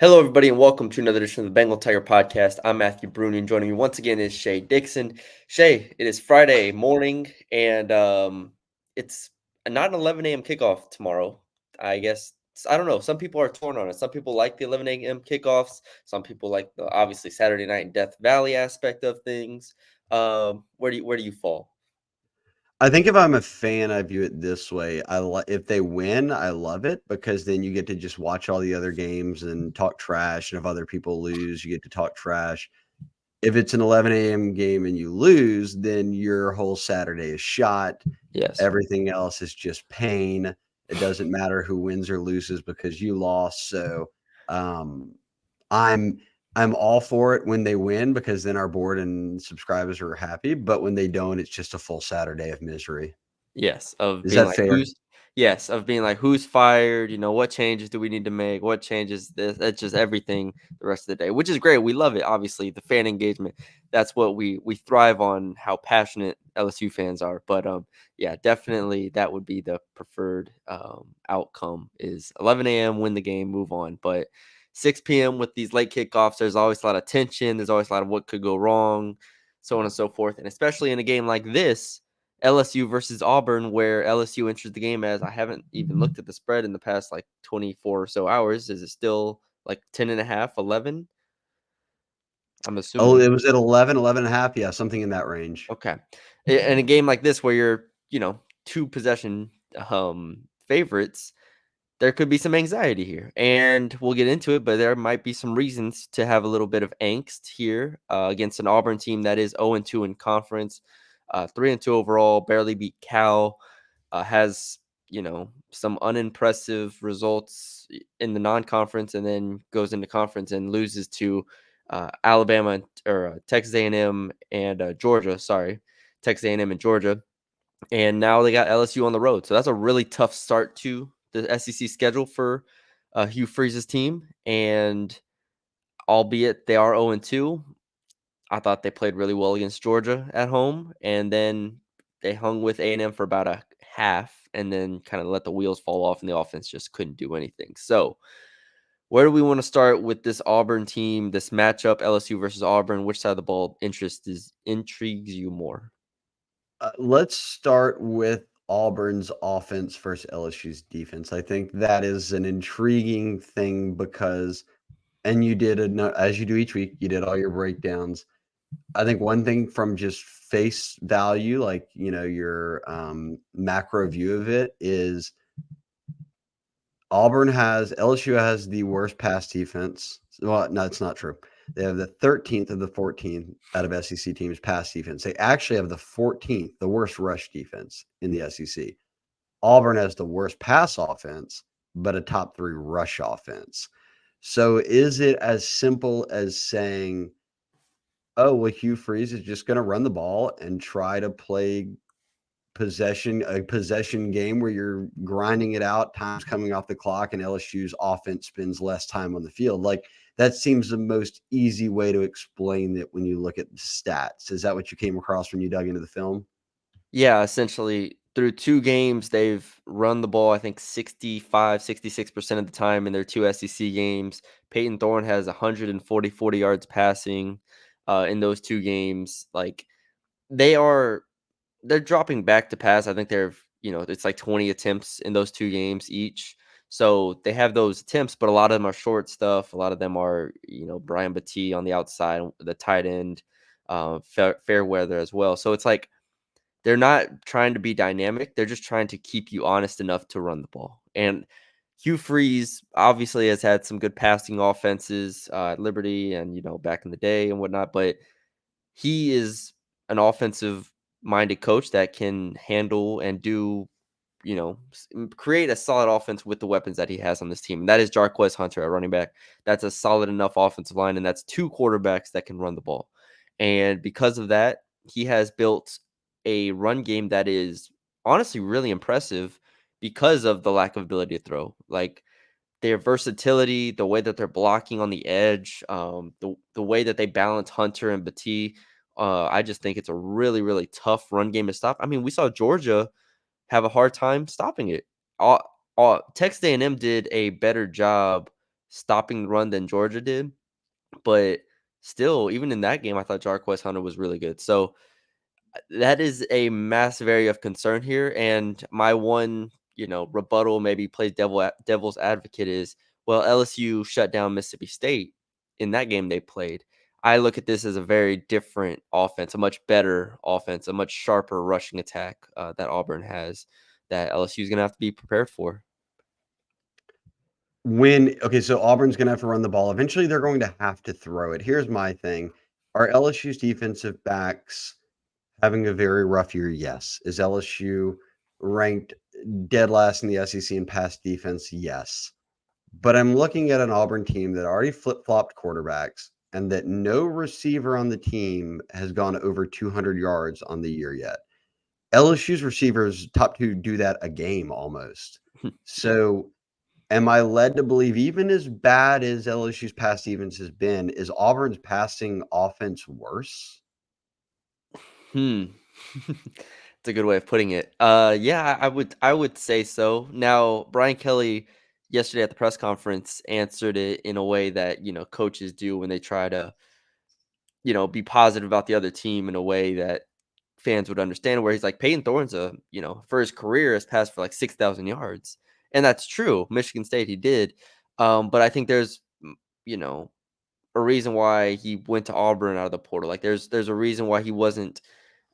Hello, everybody, and welcome to another edition of the Bengal Tiger Podcast. I'm Matthew Brune, and joining me once again is Shea Dixon. Shea, it is Friday morning, and it's not an 11 a.m. kickoff tomorrow. I guess I don't know. Some people are torn on it. Some people like the 11 a.m. kickoffs. Some people like the obviously Saturday night in Death Valley aspect of things. Where do you fall? I think if I'm a fan, I view it this way. If they win, I love it because then you get to just watch all the other games and talk trash. And if other people lose, you get to talk trash. If it's an 11 a.m. game and you lose, then your whole Saturday is shot. Yes. Everything else is just pain. It doesn't matter who wins or loses because you lost. So, um, I'm I'm all for it when they win because then our board and subscribers are happy. But when they don't, it's just a full Saturday of misery. Yes, of Is being that like, fair? who's fired, what changes do we need to make, what changes this that's just everything the rest of the day, which is great. We love it, obviously, the fan engagement. That's what we thrive on, how passionate LSU fans are. But yeah, definitely that would be the preferred outcome is 11 a.m. win the game, move on. But 6 p.m. with these late kickoffs, there's always a lot of tension, there's always a lot of what could go wrong, so on and so forth. And especially in a game like this, LSU versus Auburn, where LSU enters the game as I haven't even looked at the spread in the past like 24 or so hours. Is it still like 10 and a half, 11? I'm Oh, assuming. it was at 11, 11 and a half. Yeah, something in that range. Okay. In a game like this where you're, two possession favorites, there could be some anxiety here. And we'll get into it, but there might be some reasons to have a little bit of angst here against an Auburn team that is 0-2 in conference, 3-2 overall, barely beat Cal. Has some unimpressive results in the non-conference, and then goes into conference and loses to Alabama or Texas A&M and Georgia. Sorry, Texas A&M and Georgia, and now they got LSU on the road. So that's a really tough start to the SEC schedule for Hugh Freeze's team. And albeit they are 0-2, I thought they played really well against Georgia at home, and then they hung with A&M for about a half, and then kind of let the wheels fall off, and the offense just couldn't do anything. So, where do we want to start with this Auburn team, this matchup, LSU versus Auburn? Which side of the ball intrigues you more? Let's start with Auburn's offense versus LSU's defense. I think that is an intriguing thing because, and you did it as you do each week, you did all your breakdowns. I think one thing from just face value, like your macro view of it, is LSU has the worst pass defense. Well, no, it's not true. They have the 13th of the 14th out of SEC teams pass defense. They actually have the 14th, the worst rush defense in the SEC. Auburn has the worst pass offense, but a top three rush offense. So is it as simple as saying, oh, well, Hugh Freeze is just going to run the ball and try to play a possession game where you're grinding it out, time's coming off the clock, and LSU's offense spends less time on the field? Like, that seems the most easy way to explain it when you look at the stats. Is that what you came across when you dug into the film? Yeah, essentially through 2 games, they've run the ball, I think 65, 66% of the time in their 2 SEC games. Peyton Thorne has 140 yards passing in those 2 games. Like, they are they're dropping back to pass. I think it's like 20 attempts in those 2 games each. So they have those attempts, but a lot of them are short stuff. A lot of them are, Brian Battie on the outside, the tight end, Fairweather as well. So it's like they're not trying to be dynamic. They're just trying to keep you honest enough to run the ball. And Hugh Freeze obviously has had some good passing offenses at Liberty and, back in the day and whatnot, but he is an offensive minded coach that can handle and do, create a solid offense with the weapons that he has on this team. And that is Jarquez Hunter at running back. That's a solid enough offensive line, and that's 2 quarterbacks that can run the ball. And because of that, he has built a run game that is honestly really impressive because of the lack of ability to throw. Like, their versatility, the way that they're blocking on the edge, the way that they balance Hunter and Battie, I just think it's a really, really tough run game to stop. I mean, we saw Georgia have a hard time stopping it. Texas A&M did a better job stopping the run than Georgia did. But still, even in that game, I thought Jarquez Hunter was really good. So that is a massive area of concern here. And my one, rebuttal, maybe plays devil's advocate is, well, LSU shut down Mississippi State in that game they played. I look at this as a very different offense, a much better offense, a much sharper rushing attack that Auburn has that LSU is going to have to be prepared for. Okay, so Auburn's gonna have to run the ball. Eventually, they're going to have to throw it. Here's my thing. Are LSU's defensive backs having a very rough year? Yes. Is LSU ranked dead last in the SEC in pass defense? Yes. But I'm looking at an Auburn team that already flip-flopped quarterbacks and that no receiver on the team has gone over 200 yards on the year yet. LSU's receivers, top two, do that a game almost. Yeah. So am I led to believe, even as bad as LSU's pass defense has been, is Auburn's passing offense worse? Hmm. It's a good way of putting it. Yeah, I would say so. Now, Brian Kelly yesterday at the press conference answered it in a way that, coaches do when they try to, be positive about the other team in a way that fans would understand, where he's like, Peyton Thorne's for his career has passed for like 6,000 yards. And that's true. Michigan State, he did. But I think there's, you know, a reason why he went to Auburn out of the portal. Like there's a reason why he wasn't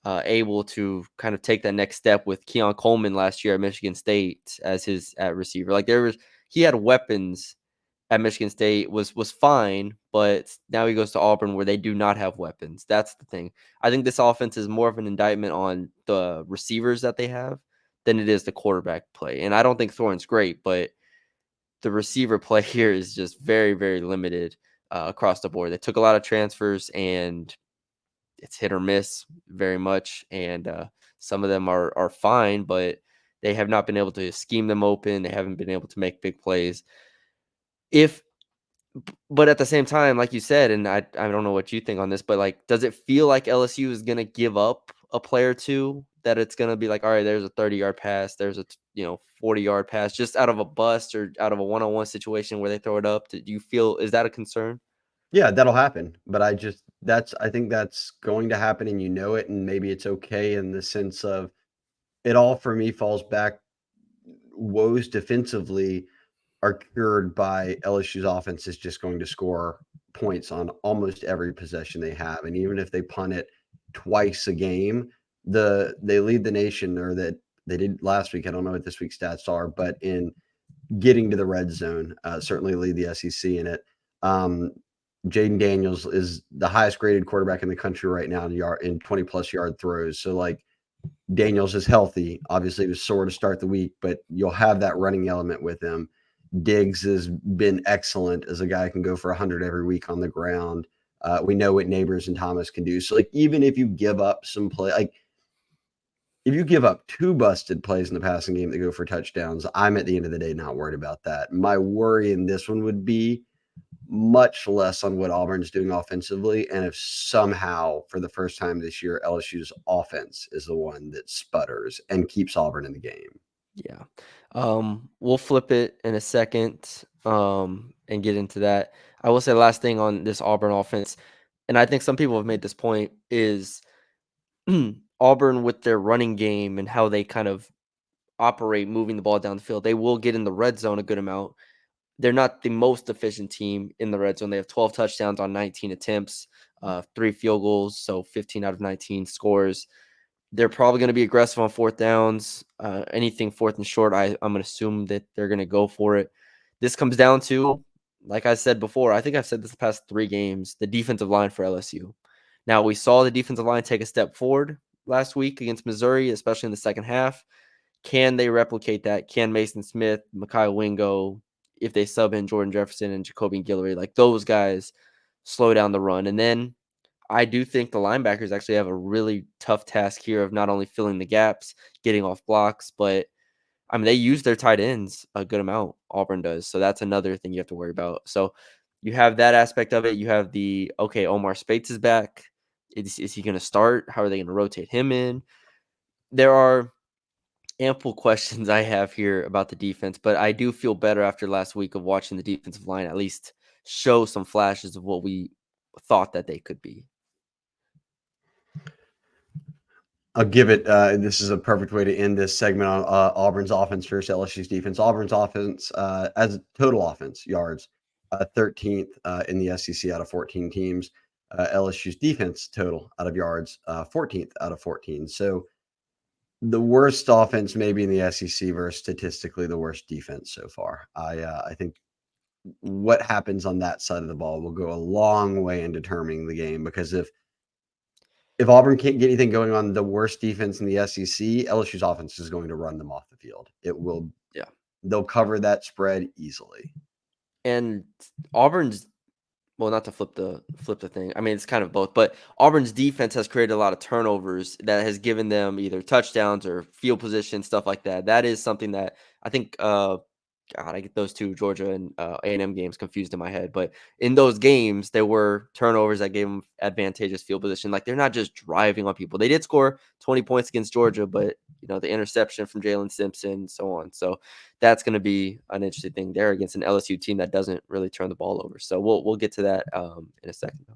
able to kind of take that next step with Keon Coleman last year at Michigan State as his at receiver. Like he had weapons at Michigan State, was fine, but now he goes to Auburn where they do not have weapons. That's the thing. I think this offense is more of an indictment on the receivers that they have than it is the quarterback play. And I don't think Thorne's great, but the receiver play here is just very, very limited across the board. They took a lot of transfers, and it's hit or miss very much. And some of them are fine, but they have not been able to scheme them open. They haven't been able to make big plays. If But at the same time, like you said, and I don't know what you think on this, but like, does it feel like LSU is gonna give up a play or two? That it's gonna be like, all right, there's a 30-yard pass, there's a 40-yard pass, just out of a bust or out of a one-on-one situation where they throw it up. Do you feel, is that a concern? Yeah, that'll happen. But I think that's going to happen and you know it. And maybe it's okay in the sense of it all for me falls back. Woes defensively are cured by LSU's offense is just going to score points on almost every possession they have. And even if they punt it twice a game, they lead the nation, or that they did last week. I don't know what this week's stats are, but in getting to the red zone, certainly lead the SEC in it. Jaden Daniels is the highest graded quarterback in the country right now in 20 plus yard throws. So like Daniels is healthy. Obviously, he was sore to start the week, but you'll have that running element with him. Diggs has been excellent as a guy who can go for 100 every week on the ground. We know what Neighbors and Thomas can do. So like even if you give up some play, like if you give up two busted plays in the passing game that go for touchdowns, I'm at the end of the day not worried about that. My worry in this one would be much less on what Auburn's doing offensively, and if somehow for the first time this year LSU's offense is the one that sputters and keeps Auburn in the game. Yeah. We'll flip it in a second and get into that. I will say the last thing on this Auburn offense, and I think some people have made this point, is Auburn with their running game and how they kind of operate moving the ball down the field. They will get in the red zone a good amount. They're not the most efficient team in the red zone. They have 12 touchdowns on 19 attempts, 3 field goals, so 15 out of 19 scores. They're probably going to be aggressive on fourth downs. Anything fourth and short, I'm going to assume that they're going to go for it. This comes down to, like I said before, I think I've said this the past 3 games, the defensive line for LSU. Now, we saw the defensive line take a step forward last week against Missouri, especially in the second half. Can they replicate that? Can Mason Smith, Mekhi Wingo, if they sub in Jordan Jefferson and Jacoby Guillory, like those guys, slow down the run? And then I do think the linebackers actually have a really tough task here of not only filling the gaps, getting off blocks, but I mean, they use their tight ends a good amount. Auburn does. So that's another thing you have to worry about. So you have that aspect of it. You have okay, Omar Spates is back. Is he going to start? How are they going to rotate him in? There are ample questions I have here about the defense, but I do feel better after last week of watching the defensive line at least show some flashes of what we thought that they could be. I'll give it. This is a perfect way to end this segment on Auburn's offense versus LSU's defense. Auburn's offense, as total offense yards, 13th in the SEC out of 14 teams. LSU's defense total out of yards, 14th out of 14. So the worst offense maybe in the SEC versus statistically the worst defense so far. I think what happens on that side of the ball will go a long way in determining the game, because if Auburn can't get anything going on the worst defense in the SEC, LSU's offense is going to run them off the field. It will. Yeah. They'll cover that spread easily. And Auburn's, well, not to flip the thing. I mean, it's kind of both, but Auburn's defense has created a lot of turnovers that has given them either touchdowns or field position, stuff like that. That is something that I think God, I get those two Georgia and A&M games confused in my head. But in those games, there were turnovers that gave them advantageous field position. Like, they're not just driving on people. They did score 20 points against Georgia, but the interception from Jalen Simpson, so on. So that's going to be an interesting thing there against an LSU team that doesn't really turn the ball over. So we'll get to that in a second.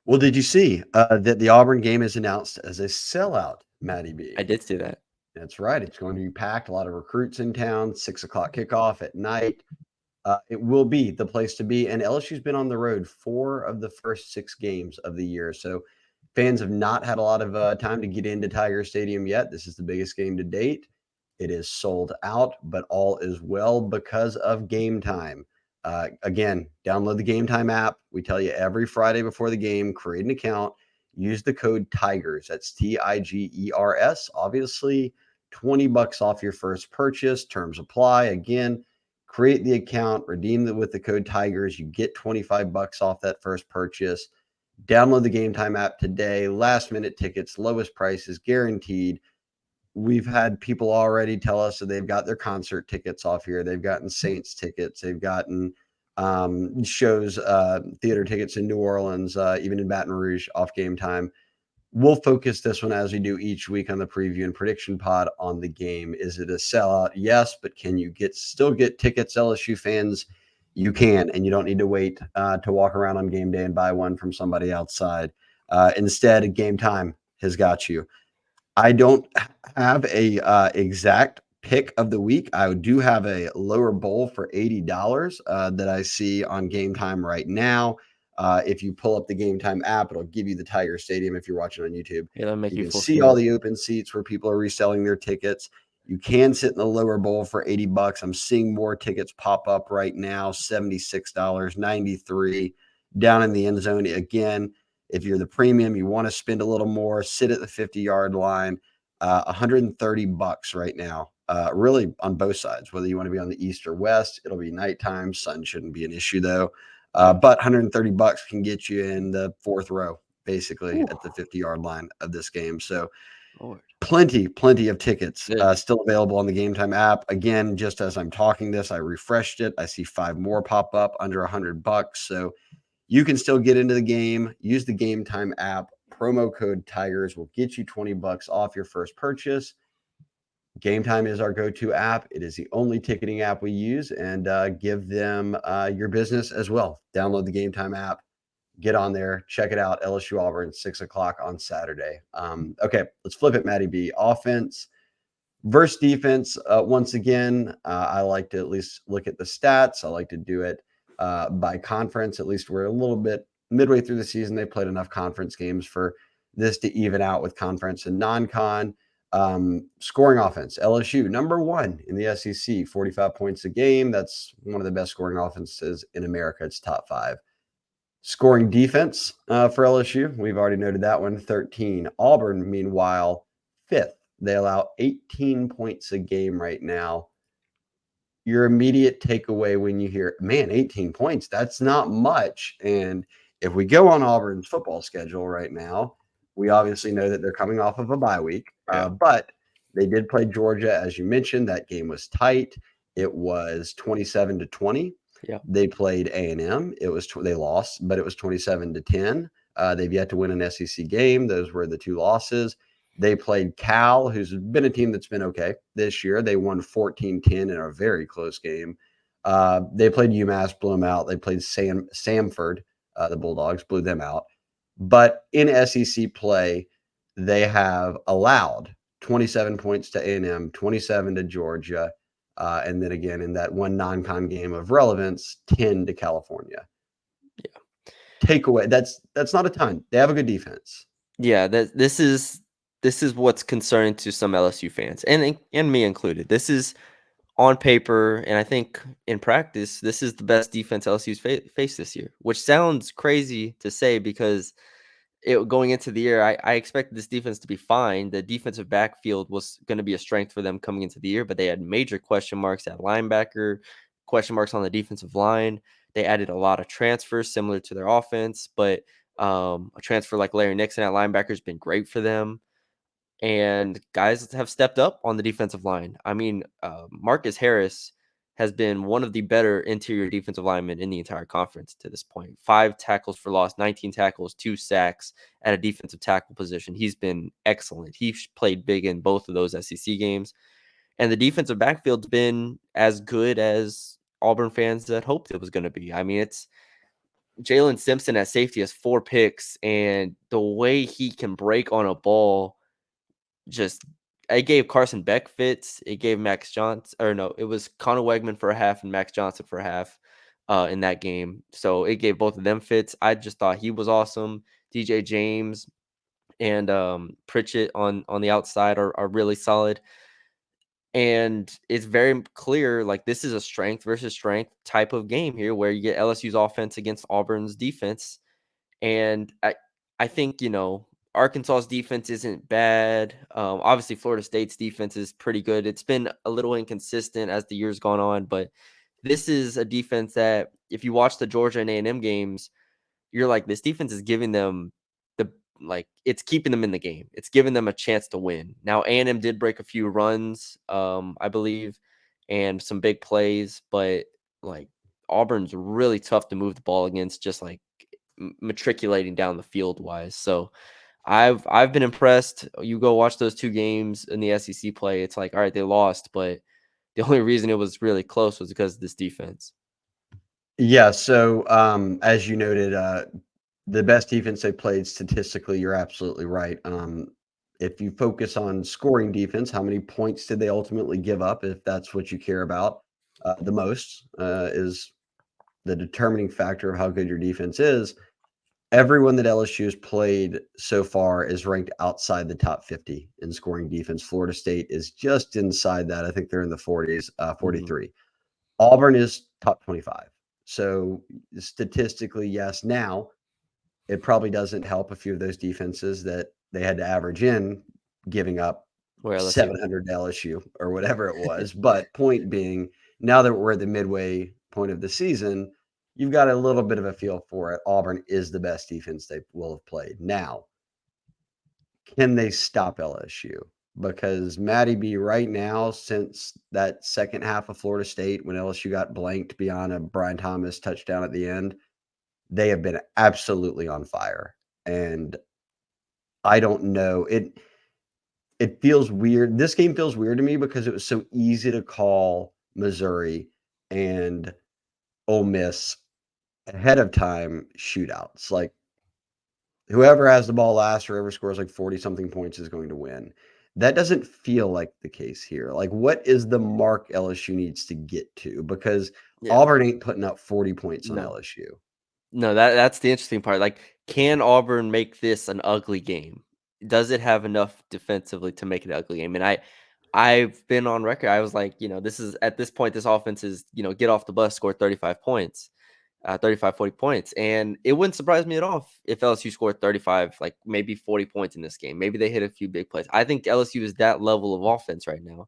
Well, did you see that the Auburn game is announced as a sellout, Matty B? I did see that. That's right. It's going to be packed. A lot of recruits in town. 6:00 kickoff at night. It will be the place to be. And LSU's been on the road 4 of the first 6 games of the year. So fans have not had a lot of time to get into Tiger Stadium yet. This is the biggest game to date. It is sold out, but all is well because of Gametime. Again, download the Gametime app. We tell you every Friday before the game, create an account, use the code TIGERS. That's TIGERS. Obviously, $20 off your first purchase. Terms apply. Again, create the account, redeem it with the code TIGERS. You get $25 off that first purchase. Download the Gametime app today. Last minute tickets, lowest prices guaranteed. We've had people already tell us that they've got their concert tickets off here. They've gotten Saints tickets. They've gotten shows, theater tickets in New Orleans, even in Baton Rouge off Gametime. We'll focus this one, as we do each week, on the preview and prediction pod on the game. Is it a sellout? Yes, but can you still get tickets, LSU fans? You can, and you don't need to wait to walk around on game day and buy one from somebody outside. Instead, Gametime has got you. I don't have a exact pick of the week. I do have a lower bowl for $80 that I see on Gametime right now. If you pull up the Gametime app, it'll give you the Tiger Stadium if you're watching on YouTube. Yeah, that'll make you you can full see screen. all the open seats where people are reselling their tickets. You can sit in the lower bowl for $80. I'm seeing more tickets pop up right now, $76, $93 down in the end zone. Again, if you're the premium, you want to spend a little more, sit at the 50-yard line, $130 right now, really on both sides, whether you want to be on the east or west. It'll be nighttime. Sun shouldn't be an issue, though. But $130 can get you in the 4th row, basically, at the 50-yard line of this game. So Lord. plenty of tickets still available on the Gametime app. Again, just as I'm talking this, I refreshed it. I see 5 more pop up under $100. So you can still get into the game. Use the Gametime app. Promo code TIGERS will get you $20 off your first purchase. Gametime is our go-to app. It is the only ticketing app we use, and give them your business as well. Download the Gametime app. Get on there. Check it out. LSU Auburn, 6:00 on Saturday. Okay, let's flip it, Matty B. Offense versus defense. Once again, I like to at least look at the stats. I like to do it by conference. At least we're a little bit midway through the season. They played enough conference games for this to even out with conference and non-con. Scoring offense, LSU number 1 in the SEC, 45 points a game. That's one of the best scoring offenses in America. It's top 5. Scoring defense for LSU, we've already noted that one, 13. Auburn, meanwhile, 5th. They allow 18 points a game right now. Your immediate takeaway when you hear, man, 18 points, that's not much. And if we go on Auburn's football schedule right now, we obviously know that they're coming off of a bye week, but they did play Georgia, as you mentioned. That game was tight. It was 27-20. Yeah. They played A&M. They lost, but it was 27-10. They've yet to win an SEC game. Those were the 2 losses. They played Cal, who's been a team that's been okay this year. They won 14-10 in a very close game. They played UMass, blew them out. They played Samford, the Bulldogs, blew them out. But in SEC play, they have allowed 27 points to A&M, 27 to Georgia, and then again in that one non-con game of relevance, 10 to California. Yeah. Takeaway, that's not a ton. They have a good defense. Yeah, this is what's concerning to some LSU fans, and me included. This is on paper, and I think in practice, this is the best defense LSU's faced this year, which sounds crazy to say because going into the year, I expected this defense to be fine. The defensive backfield was going to be a strength for them coming into the year, but they had major question marks at linebacker, question marks on the defensive line. They added a lot of transfers similar to their offense, but a transfer like Larry Nixon at linebacker has been great for them. And guys have stepped up on the defensive line. I mean, Marcus Harris has been one of the better interior defensive linemen in the entire conference to this point. 5 tackles for loss, 19 tackles, 2 sacks at a defensive tackle position. He's been excellent. He played big in both of those SEC games. And the defensive backfield's been as good as Auburn fans had hoped it was going to be. I mean, it's Jalen Simpson at safety has 4 picks, and the way he can break on a ball just it gave Carson Beck fits. It gave Max Johnson, or no, it was Connor Wegman for a half and Max Johnson for a half in that game. So it gave both of them fits. I just thought he was awesome. DJ James and Pritchett on the outside are really solid. And it's very clear, like this is a strength versus strength type of game here, where you get LSU's offense against Auburn's defense. And I think, Arkansas's defense isn't bad. Obviously, Florida State's defense is pretty good. It's been a little inconsistent as the year's gone on, but this is a defense that if you watch the Georgia and A&M games, you're like, this defense is giving them it's keeping them in the game. It's giving them a chance to win. Now, A&M did break a few runs, I believe, and some big plays, but like Auburn's really tough to move the ball against, just like matriculating down the field wise. So I've been impressed. You go watch those 2 games in the SEC play. It's like, all right, they lost, but the only reason it was really close was because of this defense. Yeah, so as you noted, the best defense they played statistically, you're absolutely right. If you focus on scoring defense, how many points did they ultimately give up? If that's what you care about, the most is the determining factor of how good your defense is. Everyone that LSU has played so far is ranked outside the top 50 in scoring defense. Florida State is just inside that. I think they're in the 40s, 43. Auburn is top 25. So statistically, yes. Now, it probably doesn't help a few of those defenses that they had to average in giving up Where LSU. 700 to LSU or whatever it was. But point being, now that we're at the midway point of the season, you've got a little bit of a feel for it. Auburn is the best defense they will have played. Now, can they stop LSU? Because Matty B right now, since that second half of Florida State, when LSU got blanked beyond a Brian Thomas touchdown at the end, they have been absolutely on fire. And I don't know. It feels weird. This game feels weird to me because it was so easy to call Missouri and Ole Miss ahead of time shootouts. Like whoever has the ball last or whoever scores like 40 something points is going to win. That doesn't feel like the case here. Like, what is the mark LSU needs to get to? Because Yeah. Auburn ain't putting up 40 points on No. LSU. No, that's the interesting part. Like, can Auburn make this an ugly game? Does it have enough defensively to make it an ugly game? And I've been on record. I was like, this is at this point, this offense is, get off the bus, score 35 points, 35, 40 points. And it wouldn't surprise me at all if LSU scored 35, like maybe 40 points in this game. Maybe they hit a few big plays. I think LSU is that level of offense right now.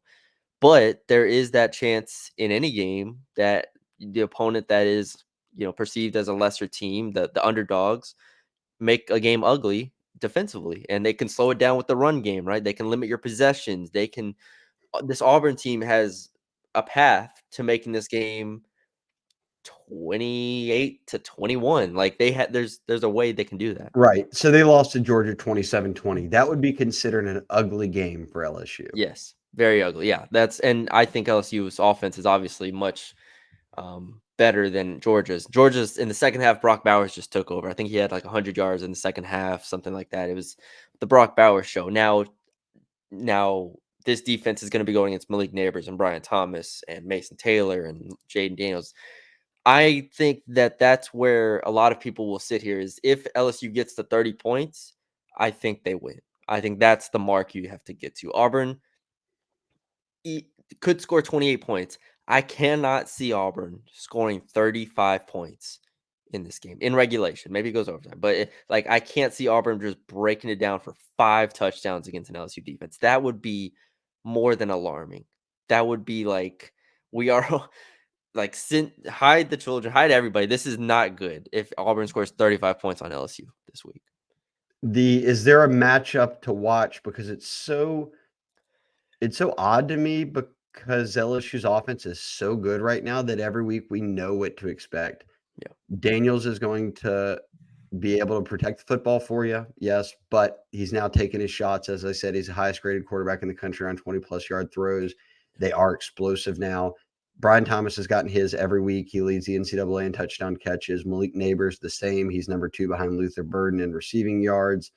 But there is that chance in any game that the opponent that is, perceived as a lesser team, the underdogs, make a game ugly defensively, and they can slow it down with the run game, right? They can limit your possessions. They can. This Auburn team has a path to making this game 28-21. Like there's a way they can do that. Right. So they lost to Georgia 27-20. That would be considered an ugly game for LSU. Yes, very ugly. Yeah, and I think LSU's offense is obviously much better than Georgia's. Georgia's in the second half, Brock Bowers just took over. I think he had like 100 yards in the second half, something like that. It was the Brock Bowers show. Now this defense is going to be going against Malik Neighbors and Brian Thomas and Mason Taylor and Jaden Daniels. I think that's where a lot of people will sit here is if LSU gets to 30 points, I think they win. I think that's the mark you have to get to. Auburn could score 28 points. I cannot see Auburn scoring 35 points in this game in regulation. Maybe it goes overtime, but I can't see Auburn just breaking it down for 5 touchdowns against an LSU defense. That would be more than alarming. That would be like we are hide the children, hide everybody. This is not good if Auburn scores 35 points on LSU this week. Is there a matchup to watch because it's so odd to me because LSU's offense is so good right now that every week we know what to expect. Yeah. Daniels is going to be able to protect the football for you, yes, but he's now taking his shots. As I said, he's the highest graded quarterback in the country on 20-plus yard throws. They are explosive now. Brian Thomas has gotten his every week. He leads the NCAA in touchdown catches. Malik Neighbors, the same. He's number 2 behind Luther Burden in receiving yards.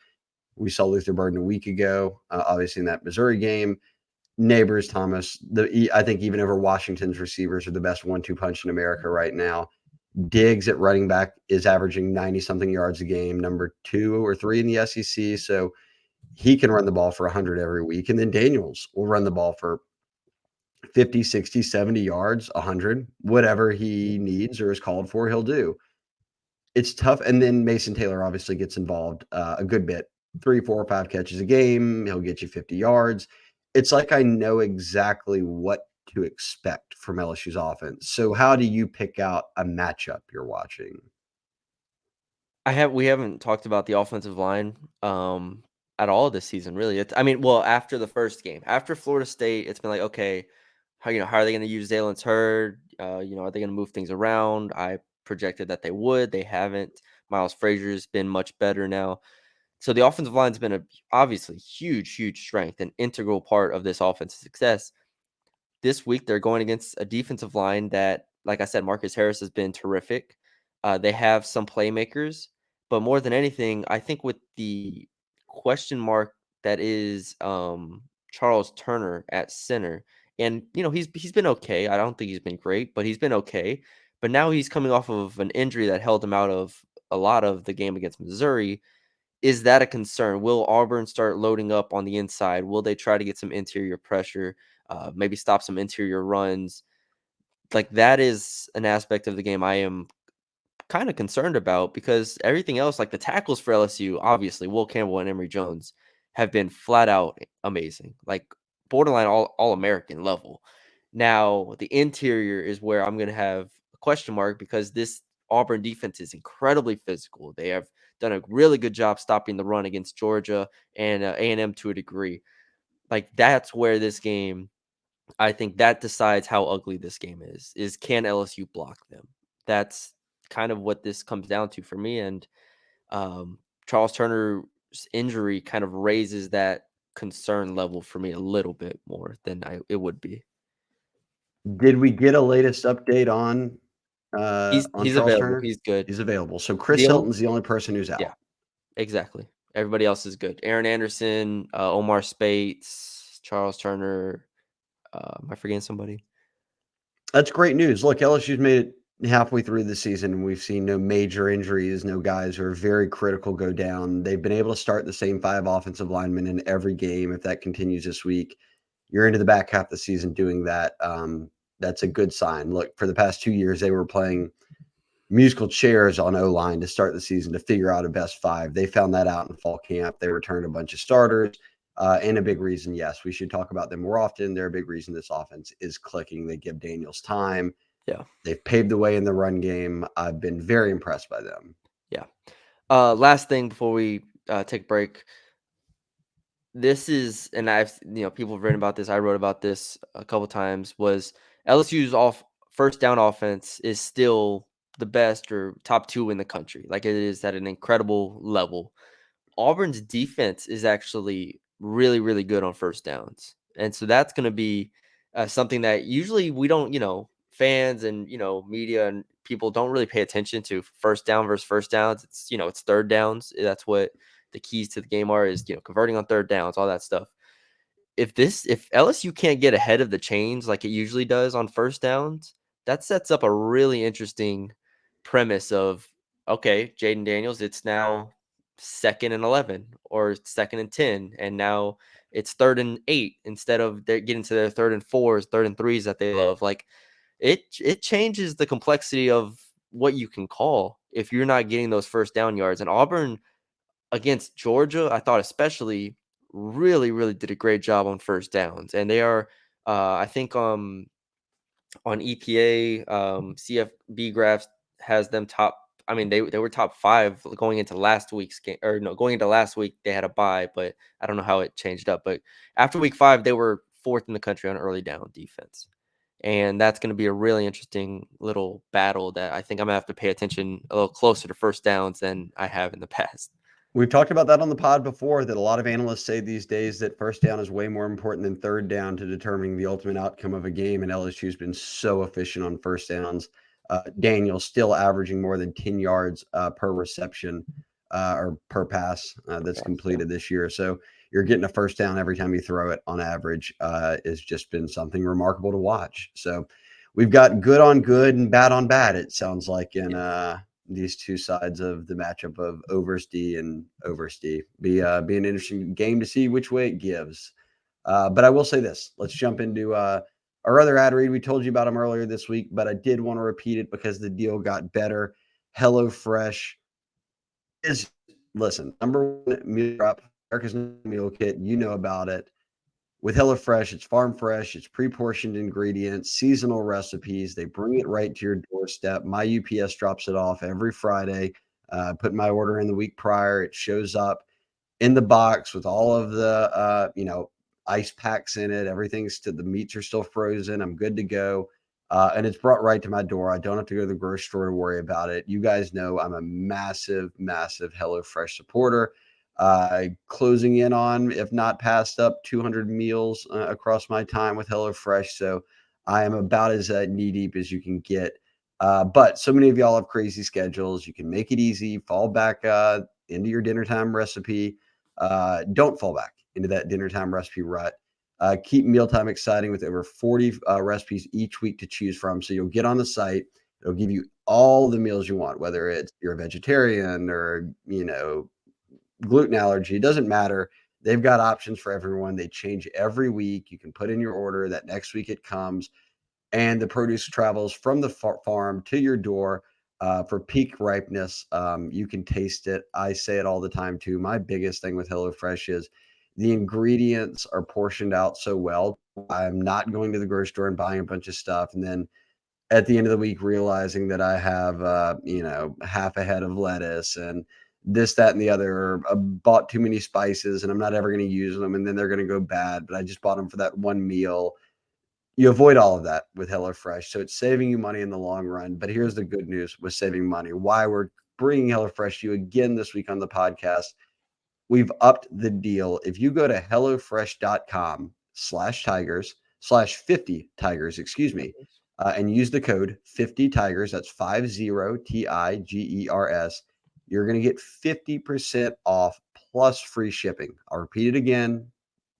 We saw Luther Burden a week ago, obviously in that Missouri game. Neighbors, Thomas, I think even over Washington's receivers are the best 1-2 punch in America right now. Diggs at running back is averaging 90-something yards a game, number 2 or 3 in the SEC. So he can run the ball for 100 every week. And then Daniels will run the ball for 50, 60, 70 yards, 100, whatever he needs or is called for, he'll do. It's tough. And then Mason Taylor obviously gets involved a good bit. 3, 4, 5 catches a game. He'll get you 50 yards. It's like I know exactly what to expect from LSU's offense. So how do you pick out a matchup you're watching? We haven't talked about the offensive line at all this season, really. After the first game, after Florida State, it's been like, okay, how are they going to use Zalen's Hurd? Are they going to move things around? I projected that they would. They haven't. Miles Frazier's been much better now. So the offensive line's been obviously huge, huge strength and integral part of this offense's success. This week, they're going against a defensive line that, like I said, Marcus Harris has been terrific. They have some playmakers, but more than anything, I think with the question mark that is Charles Turner at center, and he's been okay. I don't think he's been great, but he's been okay. But now he's coming off of an injury that held him out of a lot of the game against Missouri. Is that a concern? Will Auburn start loading up on the inside? Will they try to get some interior pressure? Maybe stop some interior runs? Like that is an aspect of the game I am kind of concerned about because everything else, like the tackles for LSU, obviously Will Campbell and Emory Jones have been flat out amazing, like borderline all American level. Now the interior is where I'm going to have a question mark because this Auburn defense is incredibly physical. They have done a really good job stopping the run against Georgia and A&M to a degree. Like that's where this game, I think that decides how ugly this game is can LSU block them? That's kind of what this comes down to for me. And Charles Turner's injury kind of raises that concern level for me a little bit more than it would be. Did we get a latest update on He's Charles available. Turner? He's good. He's available. So Chris The only Hilton's the only person who's Yeah, out. exactly. Everybody else is good. Aaron Anderson, Omar Spates, Charles Turner. Am I forgetting somebody? That's great news. Look, LSU's made it halfway through the season. We've seen no major injuries, no guys who are very critical go down. They've been able to start the same 5 offensive linemen in every game. If that continues this week, you're into the back half of the season doing that. That's a good sign. Look, for the past 2 years, they were playing musical chairs on O-line to start the season to figure out a best 5. They found that out in fall camp. They returned a bunch of starters. And a big reason, yes, we should talk about them more often. They're a big reason this offense is clicking. They give Daniels time. Yeah. They've paved the way in the run game. I've been very impressed by them. Yeah. Last thing before we take a break. This is, and people have written about this. I wrote about this a couple times. Was LSU's first down offense is still the best or top 2 in the country. Like, it is at an incredible level. Auburn's defense is actually really, really good on first downs. And so that's going to be something that usually we don't, fans and, media and people don't really pay attention to first down versus first downs. It's third downs. That's what the keys to the game are is, converting on third downs, all that stuff. If LSU can't get ahead of the chains like it usually does on first downs, that sets up a really interesting premise of, okay, Jaden Daniels, it's now 2nd and 11 or 2nd and 10, and now it's 3rd and 8 instead of they're getting to their 3rd and 4s, 3rd and 3s that they love. Like it changes the complexity of what you can call if you're not getting those first down yards. And Auburn against Georgia, I thought especially really, really did a great job on first downs. And they are, I think, on EPA, CFB graphs has them top. I mean, they were top 5 going into last week's game, or no, going into last week they had a bye, but I don't know how it changed up. But after week 5, they were 4th in the country on early down defense. And that's going to be a really interesting little battle that I think I'm gonna have to pay attention a little closer to first downs than I have in the past. We've talked about that on the pod before, that a lot of analysts say these days that first down is way more important than third down to determining the ultimate outcome of a game, and LSU's been so efficient on first downs. Daniel still averaging more than 10 yards per reception or per pass that's completed this year. So you're getting a first down every time you throw it on average. Has just been something remarkable to watch. So we've got good on good and bad on bad, it sounds like, in these two sides of the matchup of Oversty and Oversty. Be an interesting game to see which way it gives. But I will say this. Let's jump into our other ad read. We told you about them earlier this week, but I did want to repeat it because the deal got better. HelloFresh is, listen, number one meal prep, America's meal kit. You know about it. With HelloFresh, it's farm fresh, it's pre-portioned ingredients, seasonal recipes. They bring it right to your doorstep. My UPS drops it off every Friday. Put my order in the week prior. It shows up in the box with all of the ice packs in it. Everything's the meats are still frozen. I'm good to go. And it's brought right to my door. I don't have to go to the grocery store and worry about it. You guys know I'm a massive, massive HelloFresh supporter. Closing in on, if not passed up, 200 meals across my time with HelloFresh. So I am about as knee deep as you can get. But so many of y'all have crazy schedules. You can make it easy, fall back into your dinner time recipe. Don't fall back into that dinner time recipe rut. Keep mealtime exciting with over 40 recipes each week to choose from. So you'll get on the site. It'll give you all the meals you want, whether it's you're a vegetarian or, gluten allergy. It doesn't matter. They've got options for everyone. They change every week. You can put in your order. That next week it comes, and the produce travels from the farm to your door for peak ripeness. You can taste it. I say it all the time too. My biggest thing with HelloFresh is the ingredients are portioned out so well. I'm not going to the grocery store and buying a bunch of stuff and then at the end of the week realizing that I have half a head of lettuce and this, that, and the other, or bought too many spices and I'm not ever going to use them and then they're going to go bad, but I just bought them for that one meal. You avoid all of that with HelloFresh. So it's saving you money in the long run. But here's the good news with saving money. Why we're bringing HelloFresh to you again this week on the podcast. We've upped the deal. If you go to HelloFresh.com/Tigers/50 Tigers, and use the code 50 Tigers, that's 50 TIGERS, you're going to get 50% off plus free shipping. I'll repeat it again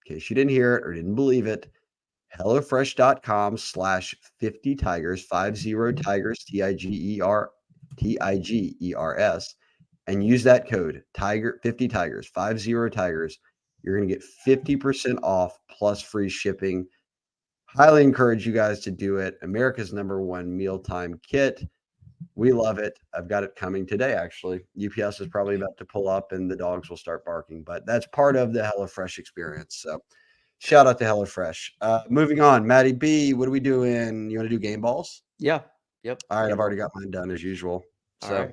in case you didn't hear it or didn't believe it. HelloFresh.com/50 Tigers, 50 Tigers, TIGERS, and use that code Tiger 50 Tigers, 50 Tigers. You're going to get 50% off plus free shipping. Highly encourage you guys to do it. America's #1 mealtime kit. We love it. I've got it coming today, actually. UPS is probably about to pull up and the dogs will start barking, but that's part of the HelloFresh experience. So shout out to HelloFresh. Moving on, Maddie B, what are we doing? You want to do game balls? Yeah. Yep. All right, Game I've already ball. got mine done as usual. All So right.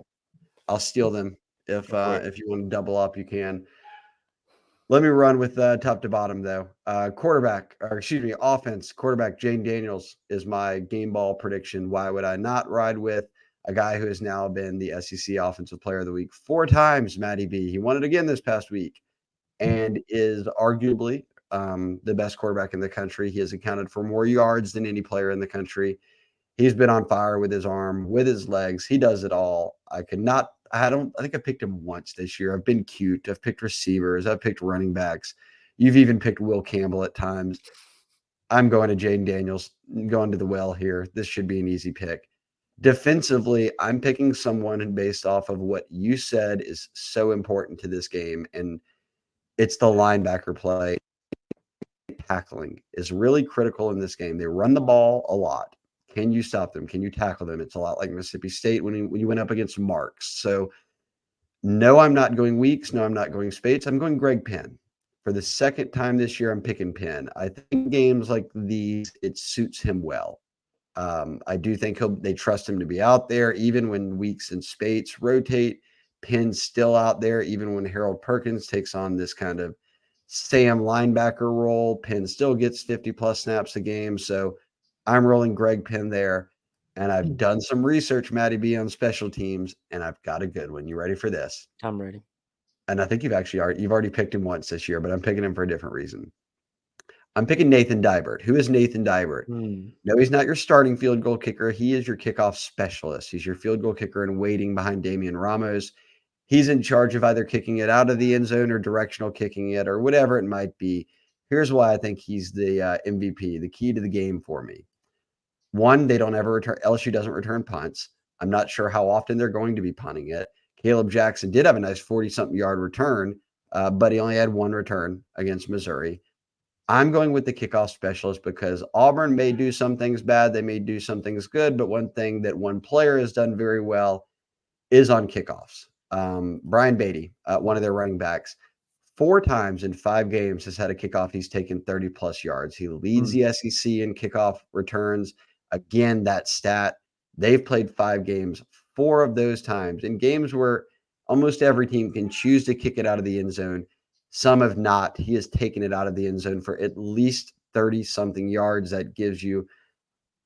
I'll steal them. If Go for it. if you want to double up, you can. Let me run with top to bottom though. Offense. Quarterback Jane Daniels is my game ball prediction. Why would I not ride with a guy who has now been the SEC Offensive Player of the Week 4 times, Matty B? He won it again this past week and is arguably the best quarterback in the country. He has accounted for more yards than any player in the country. He's been on fire with his arm, with his legs. He does it all. I think I picked him once this year. I've been cute. I've picked receivers. I've picked running backs. You've even picked Will Campbell at times. I'm going to Jaden Daniels, going to the well here. This should be an easy pick. Defensively, I'm picking someone based off of what you said is so important to this game, and it's the linebacker play. Tackling is really critical in this game. They run the ball a lot. Can you stop them? Can you tackle them? It's a lot like Mississippi State when you went up against Marks. So, no, I'm not going Weeks. No, I'm not going Spates. I'm going Greg Penn. For the second time this year, I'm picking Penn. I think games like these, it suits him well. I do think they trust him to be out there, even when Weeks and Spates rotate. Penn's still out there, even when Harold Perkins takes on this kind of Sam linebacker role. Penn still gets 50 plus snaps a game. So I'm rolling Greg Penn there. And I've done some research, Matty B, on special teams, and I've got a good one. You ready for this? I'm ready. And I think you've already picked him once this year, but I'm picking him for a different reason. I'm picking Nathan Dybert. Who is Nathan Dybert? No, he's not your starting field goal kicker. He is your kickoff specialist. He's your field goal kicker in waiting behind Damian Ramos. He's in charge of either kicking it out of the end zone or directional kicking it or whatever it might be. Here's why I think he's the MVP, the key to the game for me. One, they don't ever return. LSU doesn't return punts. I'm not sure how often they're going to be punting it. Caleb Jackson did have a nice 40-something yard return, but he only had one return against Missouri. I'm going with the kickoff specialist because Auburn may do some things bad. They may do some things good, but one thing that one player has done very well is on kickoffs. Brian Beatty, one of their running backs, 4 times in 5 games has had a kickoff. He's taken 30 plus yards. He leads the SEC in kickoff returns. Again, that stat, they've played 5 games, 4 of those times in games where almost every team can choose to kick it out of the end zone. Some have not. He has taken it out of the end zone for at least 30 something yards. That gives you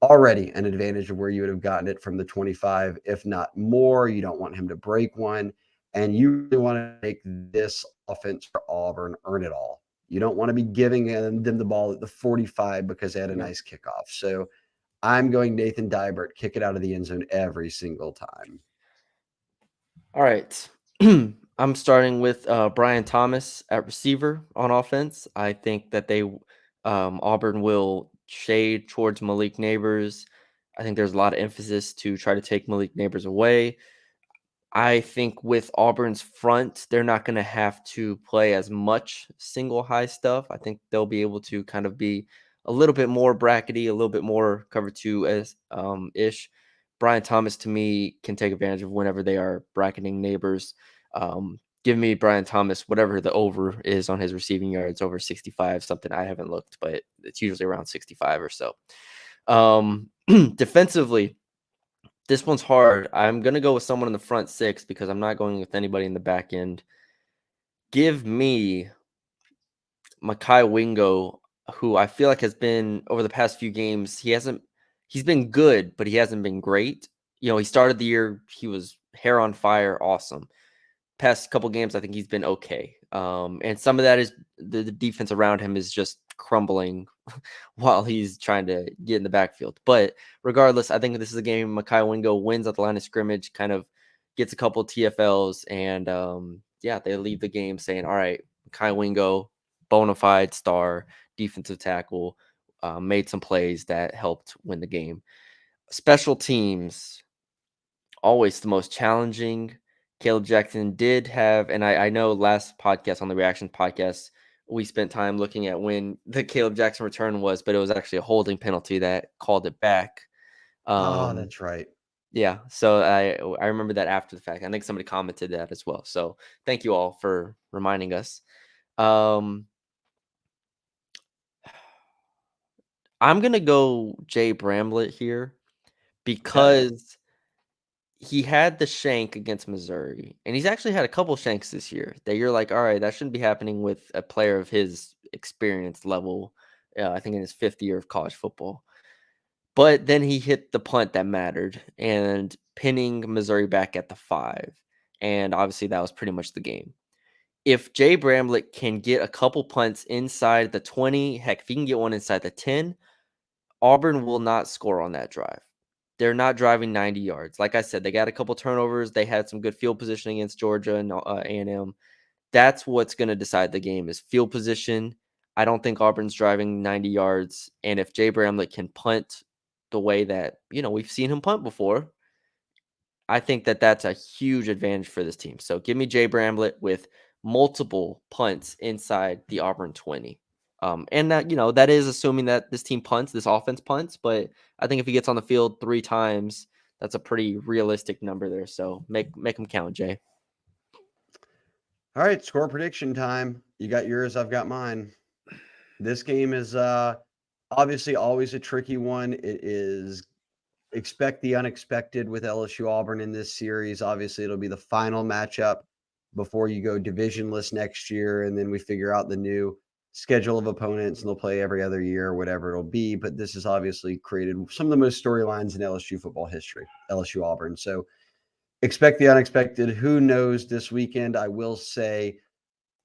already an advantage of where you would have gotten it from the 25, if not more. You don't want him to break one. And you really want to make this offense for Auburn earn it all. You don't want to be giving them the ball at the 45 because they had a nice kickoff. So I'm going Nathan Dybert, kick it out of the end zone every single time. All right. I'm starting with Brian Thomas at receiver on offense. I think that Auburn will shade towards Malik Neighbors. I think there's a lot of emphasis to try to take Malik Neighbors away. I think with Auburn's front, they're not going to have to play as much single high stuff. I think they'll be able to kind of be a little bit more brackety, a little bit more cover two as ish. Brian Thomas to me can take advantage of whenever they are bracketing Neighbors. Give me Brian Thomas, whatever the over is on his receiving yards, over 65, something I haven't looked, but it's usually around 65 or so. Defensively, this one's hard. I'm going to go with someone in the front six because I'm not going with anybody in the back end. Give me Mekhi Wingo, who I feel like has been over the past few games. He's been good, but he hasn't been great. You know, he started the year, he was hair on fire, awesome. Past couple games, I think he's been okay. And some of that is the defense around him is just crumbling while he's trying to get in the backfield. But regardless, I think this is a game Mekhi Wingo wins at the line of scrimmage, kind of gets a couple of TFLs, and they leave the game saying, all right, Mekhi Wingo, bona fide star, defensive tackle, made some plays that helped win the game. Special teams, always the most challenging. Caleb Jackson did have, and I know last podcast on the Reaction podcast, we spent time looking at when the Caleb Jackson return was, but it was actually a holding penalty that called it back. That's right. Yeah, so I remember that after the fact. I think somebody commented that as well. So thank you all for reminding us. I'm gonna go Jay Bramlett here because he had the shank against Missouri, and he's actually had a couple shanks this year that you're like, all right, that shouldn't be happening with a player of his experience level. I think in his 5th year of college football. But then he hit the punt that mattered and pinning Missouri back at the 5. And obviously that was pretty much the game. If Jay Bramlett can get a couple punts inside the 20, heck, if he can get one inside the 10, Auburn will not score on that drive. They're not driving 90 yards. Like I said, they got a couple turnovers. They had some good field position against Georgia and A&M. That's what's going to decide the game is field position. I don't think Auburn's driving 90 yards. And if Jay Bramlett can punt the way that, we've seen him punt before, I think that that's a huge advantage for this team. So give me Jay Bramlett with multiple punts inside the Auburn 20. And that, that is assuming that this team punts, this offense punts. But I think if he gets on the field 3 times, that's a pretty realistic number there. So make them count, Jay. All right, score prediction time. You got yours, I've got mine. This game is obviously always a tricky one. It is expect the unexpected with LSU Auburn in this series. Obviously, it'll be the final matchup before you go divisionless next year, and then we figure out the new schedule of opponents, and they'll play every other year, whatever it'll be. But this has obviously created some of the most storylines in LSU football history, LSU Auburn. So expect the unexpected. Who knows this weekend? I will say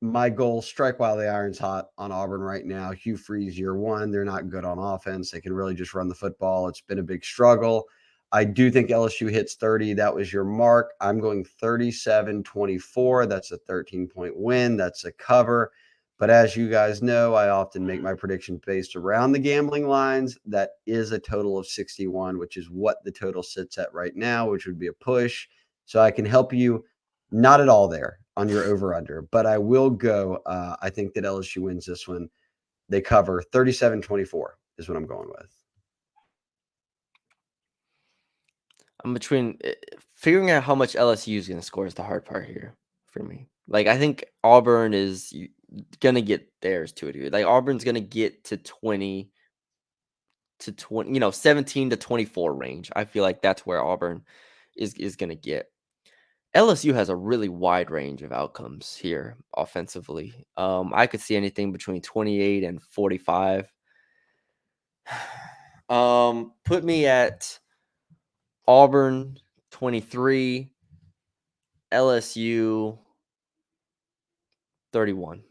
my goal, strike while the iron's hot on Auburn right now. Hugh Freeze year 1. They're not good on offense. They can really just run the football. It's been a big struggle. I do think LSU hits 30. That was your mark. I'm going 37-24. That's a 13-point win. That's a cover. But as you guys know, I often make my predictions based around the gambling lines. That is a total of 61, which is what the total sits at right now, which would be a push. So I can help you not at all there on your over-under, but I will go. I think that LSU wins this one. They cover 37-24 is what I'm going with. I'm between figuring out how much LSU is going to score is the hard part here for me. Like, I think Auburn is going to get theirs to a degree. Like, Auburn's going to get to 20 to 20, 17 to 24 range. I feel like that's where Auburn is going to get. LSU has a really wide range of outcomes here offensively. I could see anything between 28 and 45. Put me at Auburn 23, LSU 31.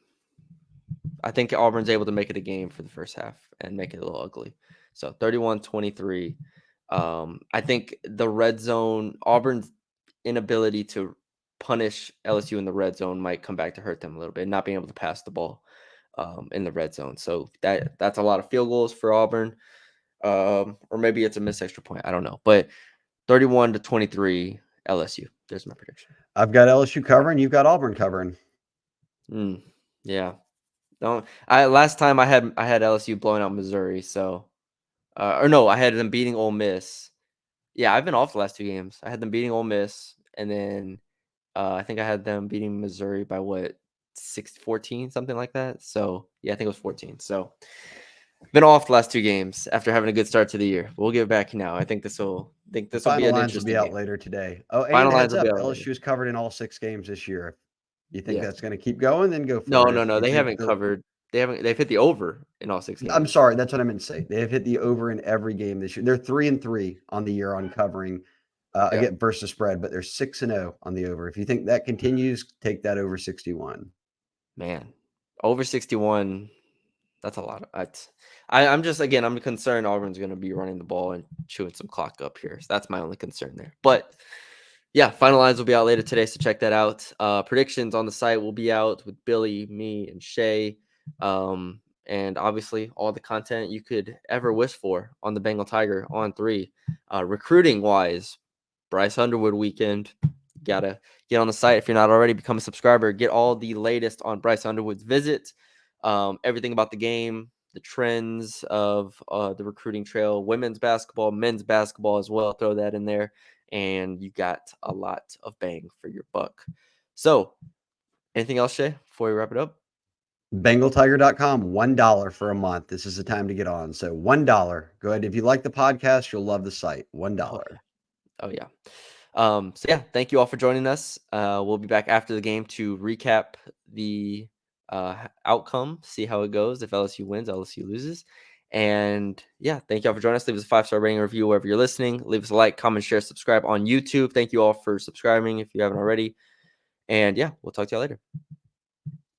I think Auburn's able to make it a game for the first half and make it a little ugly. So 31-23. I think the red zone, Auburn's inability to punish LSU in the red zone might come back to hurt them a little bit, not being able to pass the ball in the red zone. So that's a lot of field goals for Auburn. Or maybe it's a missed extra point. I don't know. But 31-23 LSU. There's my prediction. I've got LSU covering. You've got Auburn covering. Yeah. Last time I had LSU blowing out Missouri, so or no, I had them beating Ole Miss. Yeah, I've been off the last 2 games. I had them beating Ole Miss, and then I think I had them beating Missouri by 14, something like that. So yeah, I think it was 14. So been off the last 2 games after having a good start to the year. We'll get back now. I think this will be Final an lines will interesting be out game. later today. Oh, and Final lines heads will up, be out later. LSU's covered in all 6 games this year. You think Yeah. that's going to keep going? Then go for it. No. They haven't covered. They've hit the over in all 6 games. I'm sorry, that's what I meant to say. They have hit the over in every game this year. They're 3-3 on the year on covering again versus spread, but they're 6-0 on the over. If you think that continues, take that over 61. Man, over 61. That's a lot. I'm just I'm concerned Auburn's going to be running the ball and chewing some clock up here. So that's my only concern there. But yeah, final lines will be out later today, so check that out. Predictions on the site will be out with Billy, me, and Shea. And obviously all the content you could ever wish for on the Bengal Tiger On3. Recruiting wise, Bryce Underwood weekend. Gotta get on the site if you're not already. Become a subscriber. Get all the latest on Bryce Underwood's visit. Everything about the game, the trends of the recruiting trail, women's basketball, men's basketball as well. Throw that in there, and you got a lot of bang for your buck. So, anything else, Shay, before we wrap it up? BengalTiger.com, $1 for a month. This is the time to get on. So $1. Go ahead. If you like the podcast, you'll love the site. $1. Oh yeah. So yeah, thank you all for joining us. We'll be back after the game to recap the outcome, see how it goes. If LSU wins, LSU loses. And yeah, thank you all for joining us. Leave us a 5-star rating or review wherever you're listening. Leave us a like, comment, share, subscribe on YouTube. Thank you all for subscribing if you haven't already. And yeah, we'll talk to y'all later.